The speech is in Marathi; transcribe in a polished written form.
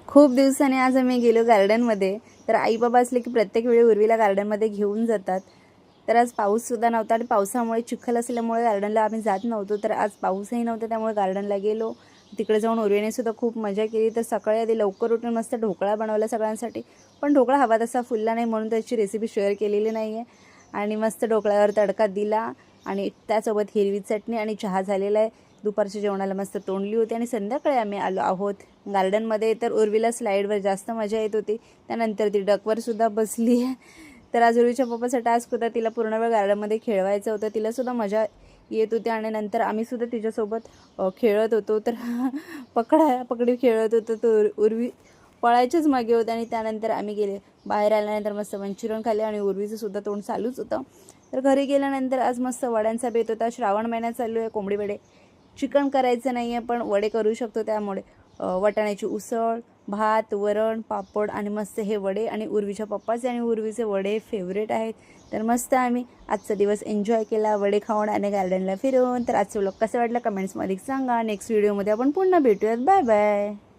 खूप दिवसांनी आज आम्ही गेलो गार्डनमध्ये. तर आई बाबा असले की प्रत्येक वेळी उर्वीला गार्डनमध्ये घेऊन जातात. तर आज पाऊससुद्धा नव्हता आणि पावसामुळे चिखल असल्यामुळे गार्डनला आम्ही जात नव्हतो. तर आज पाऊसही नव्हता त्यामुळे गार्डनला गेलो. तिकडे जाऊन उर्वीने सुद्धा खूप मजा केली. तर सकाळी आधी लवकर उठून मस्त ढोकळा बनवला सगळ्यांसाठी. पण ढोकळा हवा तसा फुलला नाही म्हणून त्याची रेसिपी शेअर केलेली नाही आहे. आणि मस्त ढोकळ्यावर तडका दिला आणि त्यासोबत हिरवी चटणी आणि चहा झालेला आहे. दुपारच्या जेवणाला मस्त तोंडली होती आणि संध्याकाळी आम्ही आलो आहोत गार्डनमध्ये. तर उर्वीला स्लाईडवर जास्त मजा येत होती. त्यानंतर ती डकवरसुद्धा बसली आहे. तर आज उर्वीच्या पप्पाचा टास्क होता, तिला पूर्ण वेळ गार्डनमध्ये खेळवायचं होतं. तिलासुद्धा मजा येत होती आणि नंतर आम्हीसुद्धा तिच्यासोबत खेळत होतो. तर पकडी खेळत होतो. तर उर्वी पळायच्याच मागे होते आणि त्यानंतर आम्ही गेले. बाहेर आल्यानंतर मस्त मंचुरियन खाल्ले आणि उर्वीचं सुद्धा तोंड चालूच होतं. तर घरी गेल्यानंतर आज मस्त वड्यांचा बेत होता. श्रावण महिन्यात चालू आहे. कोंबडी वडे चिकन करायचं नाही आहे पण वडे करू शकतो. त्यामुळे वाटाण्याची उसळ, भात, वरण, पापड आणि मस्त हे वडे आणि उर्वीच्या पप्पाचे आणि उर्वीचे वडे फेवरेट आहेत. तर मस्त आम्ही आजचा दिवस एन्जॉय केला वडे खाऊन आणि गार्डनला फिरून. तर आजचं व्लॉग कसं वाटलं कमेंट्समध्ये सांगा. नेक्स्ट व्हिडिओमध्ये आपण पुन्हा भेटूयात. Bye bye.